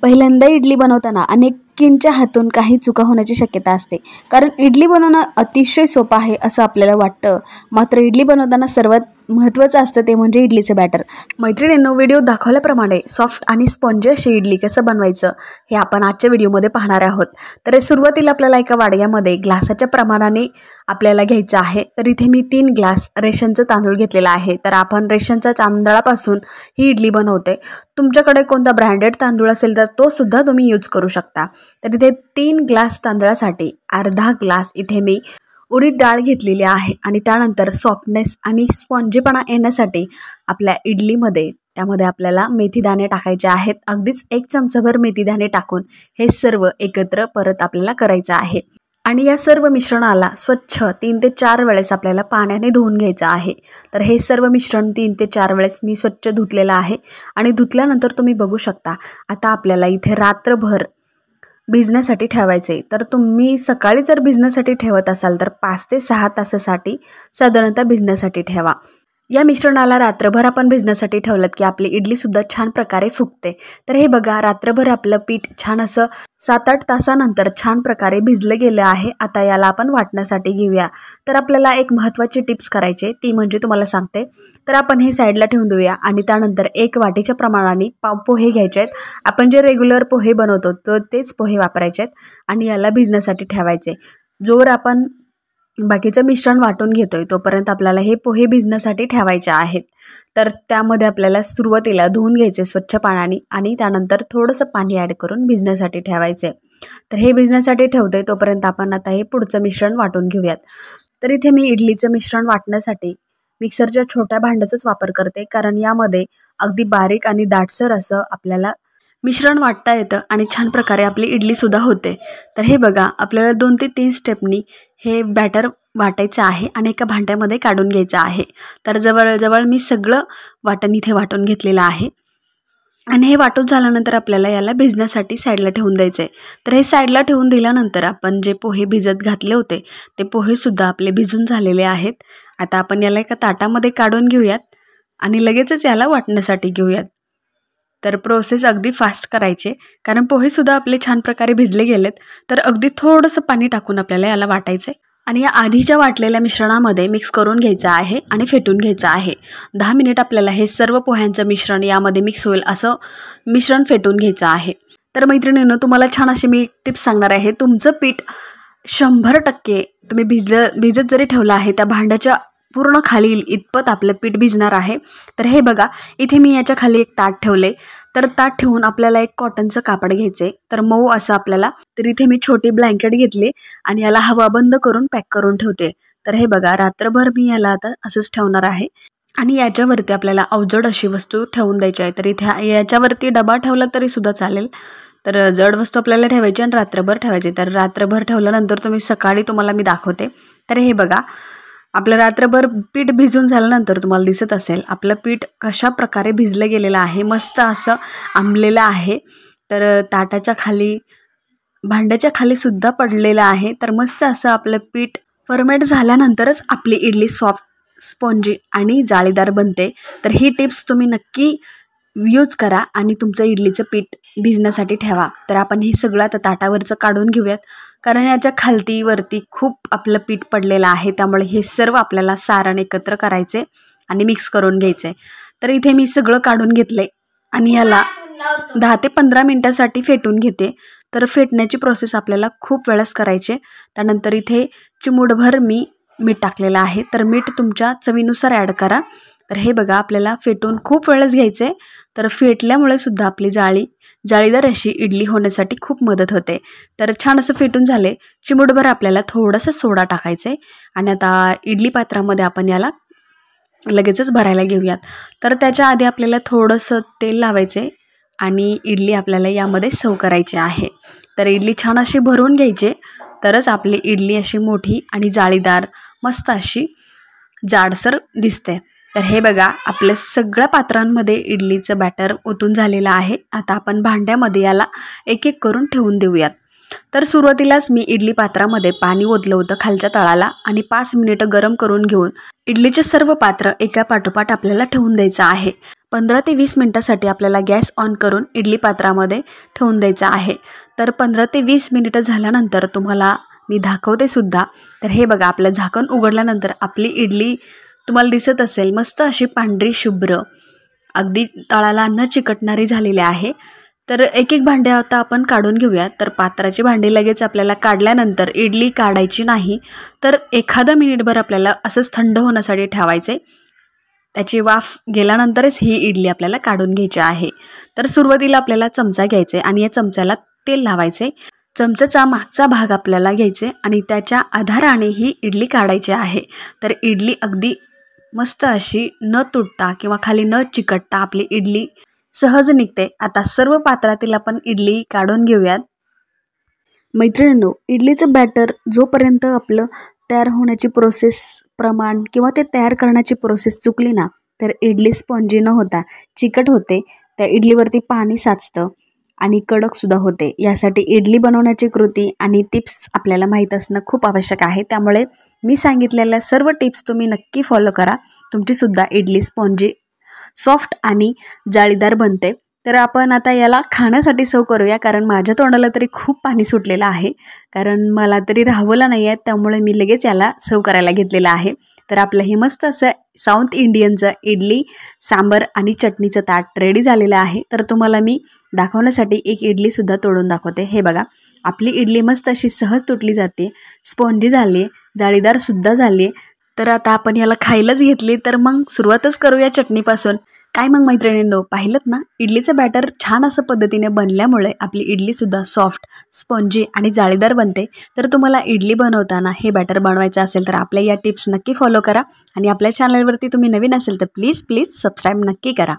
पहिल्यांदा इडली बनवताना अनेकींच्या हातून काही चुका होण्याची शक्यता असते, कारण इडली बनवणं अतिशय सोपं आहे असं आपल्याला वाटतं. मात्र इडली बनवताना सर्वात महत्त्वाचं असतं ते म्हणजे इडलीचं बॅटर. मैत्रिणींनो, व्हिडिओ दाखवल्याप्रमाणे सॉफ्ट आणि स्पॉन्जी अशी इडली कसं बनवायचं हे आपण आजच्या व्हिडिओमध्ये पाहणार आहोत. तर सुरुवातीला आपल्याला एका वाडग्यामध्ये ग्लासाच्या प्रमाणाने आपल्याला घ्यायचं आहे. तर इथे मी 3 ग्लास रेशनचं तांदूळ घेतलेला आहे. तर आपण रेशनच्या तांदळापासून ही इडली बनवते. तुमच्याकडे कोणता ब्रँडेड तांदूळ असेल तर तो सुद्धा तुम्ही यूज करू शकता. तर इथे 3 ग्लास तांदळासाठी अर्धा ग्लास इथे मी उडीद डाळ घेतलेली आहे. आणि त्यानंतर सॉफ्टनेस आणि स्पॉन्जीपणा येण्यासाठी आपल्या इडलीमध्ये त्यामध्ये आपल्याला मेथीदाणे टाकायचे आहेत. अगदीच 1 चमचाभर मेथीदाणे टाकून हे सर्व एकत्र परत आपल्याला करायचं आहे. आणि या सर्व मिश्रणाला स्वच्छ 3 ते 4 वेळेस आपल्याला पाण्याने धुवून घ्यायचं आहे. तर हे सर्व मिश्रण 3 ते 4 वेळेस मी स्वच्छ धुतलेलं आहे. आणि धुतल्यानंतर तुम्ही बघू शकता आता आपल्याला इथे रात्रभर भिजण्यासाठी ठेवायचे. तर तुम्ही सकाळी जर भिजण्यासाठी ठेवत असाल तर 5 ते 6 तासासाठी साधारणतः भिजण्यासाठी ठेवा. या मिश्रणाला रात्रभर आपण भिजण्यासाठी ठेवलं की आपली इडलीसुद्धा छान प्रकारे फुगते. तर हे बघा, रात्रभर आपलं पीठ छान असं 7-8 तासानंतर छान प्रकारे भिजलं गेलं आहे. आता याला आपण वाटण्यासाठी घेऊया. तर आपल्याला एक महत्त्वाची टिप्स करायची ती म्हणजे तुम्हाला सांगते. तर आपण हे साईडला ठेवून देऊया आणि त्यानंतर 1 वाटीच्या प्रमाणाने पोहे घ्यायचे आहेत. आपण जे रेग्युलर पोहे बनवतो तर तेच पोहे वापरायचे आहेत आणि याला भिजण्यासाठी ठेवायचे. जोवर आपण बाकीचं मिश्रण वाटून घेतोय तोपर्यंत आपल्याला हे पोहे भिजण्यासाठी ठेवायचे आहेत. तर त्यामध्ये आपल्याला सुरुवातीला धुवून घ्यायचे स्वच्छ पाण्याने आणि त्यानंतर थोडंसं पाणी ॲड करून भिजण्यासाठी ठेवायचे. तर हे भिजण्यासाठी ठेवतोय तोपर्यंत आपण आता हे पुढचं मिश्रण वाटून घेऊयात. तर इथे मी इडलीचं मिश्रण वाटण्यासाठी मिक्सरच्या छोट्या भांड्याचाच वापर करते, कारण यामध्ये अगदी बारीक आणि दाटसर असं आपल्याला मिश्रण वाटता येतं आणि छान प्रकारे आपली इडलीसुद्धा होते. तर हे बघा, आपल्याला 2 ते 3 स्टेपनी हे बॅटर वाटायचं आहे आणि एका भांड्यामध्ये काढून घ्यायचं आहे. तर जवळजवळ मी सगळं वाटण इथे वाटून घेतलेलं आहे. आणि हे वाटून झाल्यानंतर आपल्याला याला भिजण्यासाठी साईडला ठेवून द्यायचं आहे. तर हे साईडला ठेवून दिल्यानंतर आपण जे पोहे भिजत घातले होते ते पोहेसुद्धा आपले भिजून झालेले आहेत. आता आपण याला एका ताटामध्ये काढून घेऊयात आणि लगेचच याला वाटण्यासाठी घेऊयात. तर प्रोसेस अगदी फास्ट करायचे, कारण पोहेसुद्धा आपले छान प्रकारे भिजले गेलेत. तर अगदी थोडंसं पाणी टाकून आपल्याला याला वाटायचं आहे आणि या आधीच्या वाटलेल्या मिश्रणामध्ये मिक्स करून घ्यायचं आहे आणि फेटून घ्यायचं आहे. 10 मिनिट आपल्याला हे सर्व पोह्यांचं मिश्रण यामध्ये मिक्स होईल असं मिश्रण फेटून घ्यायचं आहे. तर मैत्रिणींनो, तुम्हाला छान अशी मी टिप्स सांगणार आहे. तुमचं पीठ 100% तुम्ही भिजत जरी ठेवलं आहे त्या भांड्याच्या पूर्ण खाली इतपत आपलं पीठ भिजणार आहे. तर हे बघा, इथे मी याच्या खाली एक ताट ठेवले. तर ताट ठेवून आपल्याला एक कॉटनचं कापड घ्यायचे, तर मऊ असं आपल्याला. तर इथे मी छोटी ब्लँकेट घेतली आणि याला हवा बंद करून पॅक करून ठेवते. तर हे बघा, रात्रभर मी याला आता असंच ठेवणार आहे आणि याच्यावरती आपल्याला अवजड अशी वस्तू ठेवून द्यायची आहे. तर इथे याच्यावरती डबा ठेवला तरी सुद्धा चालेल. तर जड वस्तू आपल्याला ठेवायची आणि रात्रभर ठेवायची. तर रात्रभर ठेवल्यानंतर सकाळी तुम्हाला मी दाखवते. तर हे बघा, आपलं रात्रभर पीठ भिजून झाल्यानंतर तुम्हाला दिसत असेल आपलं पीठ कशा प्रकारे भिजलं गेलेलं आहे, मस्त असं आंबलेलं आहे. तर ताटाच्या खाली भांड्याच्या खाली सुद्धा पडलेलं आहे. तर मस्त असं आपलं पीठ फर्मेट झाल्यानंतरच आपली इडली सॉफ्ट, स्पॉन्जी आणि जाळीदार बनते. तर ही टिप्स तुम्ही नक्की यूज करा आणि तुमचं इडलीचं पीठ भिजण्यासाठी ठेवा. तर आपण हे सगळं आता ताटावरचं काढून घेऊयात, कारण याच्या खालती वरती खूप आपलं पीठ पडलेलं आहे. त्यामुळे हे सर्व आपल्याला सारण एकत्र करायचे आणि मिक्स करून घ्यायचे. तर इथे मी सगळं काढून घेतले आणि याला 10 ते 15 मिनटासाठी फेटून घेते. तर फेटण्याची प्रोसेस आपल्याला खूप वेळेस करायचे. त्यानंतर इथे चिमूटभर मी मीठ टाकलेलं आहे. तर मीठ तुमच्या चवीनुसार ॲड करा. तर हे बघा, आपल्याला फेटून खूप वेळेस घ्यायचं आहे. तर फेटल्यामुळे सुद्धा आपली जाळीदार अशी इडली होण्यासाठी खूप मदत होते. तर छान असं फेटून झाले. चिमूटभर आपल्याला थोडंसं सोडा टाकायचं आहे आणि आता इडली पात्रामध्ये आपण याला लगेचच भरायला घेऊयात. तर त्याच्या आधी आपल्याला थोडंसं तेल लावायचं आहे आणि इडली आपल्याला यामध्ये सर्व करायची आहे. तर इडली छान अशी भरून घ्यायची, तरच आपली इडली अशी मोठी आणि जाळीदार मस्त अशी जाडसर दिसते. तर हे बघा, आपल्या सगळ्या पात्रांमध्ये इडलीचं बॅटर ओतून झालेलं आहे. आता आपण भांड्यामध्ये याला एक एक करून ठेवून देऊयात. तर सुरुवातीलाच मी इडली पात्रामध्ये पाणी ओतलं होतं खालच्या तळाला आणि 5 मिनिटं गरम करून घेऊन इडलीचे सर्व पात्र एका पाठोपाठ आपल्याला ठेवून द्यायचं आहे. 15 ते 20 मिनिटासाठी आपल्याला गॅस ऑन करून इडली पात्रामध्ये ठेवून द्यायचा आहे। तर 15 ते 20 मिनिटं झाल्यानंतर तुम्हाला मी दाखवते सुद्धा। तर हे बघा, आपलं झाकण उघडल्यानंतर आपली इडली तुम्हाला दिसत असेल मस्त अशी पांढरी शुभ्र, अगदी तळाला न चिकटणारी झालेली आहे। तर एक एक भांडे आता आपण काढून घेऊया। तर पात्राची भांडी लगेच आपल्याला काढल्यानंतर इडली काढायची नाही, तर एखादा मिनिटभर आपल्याला असंच थंड होण्यासाठी ठेवायचे। त्याची वाफ गेल्यानंतरच ही इडली आपल्याला काढून घ्यायची आहे। तर सुरुवातीला आपल्याला चमचा घ्यायचे आणि या चमच्याला तेल लावायचे। चमच्याचा मागचा भाग आपल्याला घ्यायचे आणि त्याच्या आधाराने ही इडली काढायची आहे। तर इडली अगदी मस्त अशी न तुटता किंवा खाली न चिकटता आपली इडली सहज निघते। आता सर्व पात्रातील आपण इडली काढून घेऊयात। मैत्रिणींनो, इडलीचं बॅटर जोपर्यंत आपलं तयार होण्याची प्रोसेस प्रमाण किंवा ते तयार करण्याची प्रोसेस चुकली ना, तर इडली स्पॉन्जी न होता चिकट होते, त्या इडलीवरती पाणी साचतं आणि कडकसुद्धा होते। यासाठी इडली बनवण्याची कृती आणि टिप्स आपल्याला माहीत असणं खूप आवश्यक आहे। त्यामुळे मी सांगितलेल्या सर्व टिप्स तुम्ही नक्की फॉलो करा, तुमचीसुद्धा इडली स्पॉन्जी, सॉफ्ट आणि जाळीदार बनते। तर आपण आता याला खाण्यासाठी सर्व करूया, कारण माझ्या तोंडाला तरी खूप पाणी सुटलेलं आहे, कारण मला तरी राहवलं नाही आहे, त्यामुळे मी लगेच याला सर्व करायला घेतलेलं आहे। तर आपलं हे मस्त असं साऊथ इंडियनचं इडली सांबर आणि चटणीचं ताट रेडी झालेलं आहे। तर तुम्हाला मी दाखवण्यासाठी एक इडलीसुद्धा तोडून दाखवते। हे बघा, आपली इडली मस्त अशी सहज तुटली जाते, स्पॉन्जी झाली, जाळीदारसुद्धा झाली। तर आता आपण याला खायलाच घेतली, तर मग सुरुवातच करूया चटणीपासून। काय मग मैत्रिणींनो, पाहिलंत ना, इडलीचं बॅटर छान असं पद्धतीने बनल्यामुळे आपली इडलीसुद्धा सॉफ्ट, स्पॉन्जी आणि जाळीदार बनते। तर तुम्हाला इडली बनवताना हे बॅटर बनवायचं असेल तर आपल्या या टिप्स नक्की फॉलो करा आणि आपल्या चॅनलवरती तुम्ही नवीन असेल तर प्लीज सबस्क्राईब नक्की करा।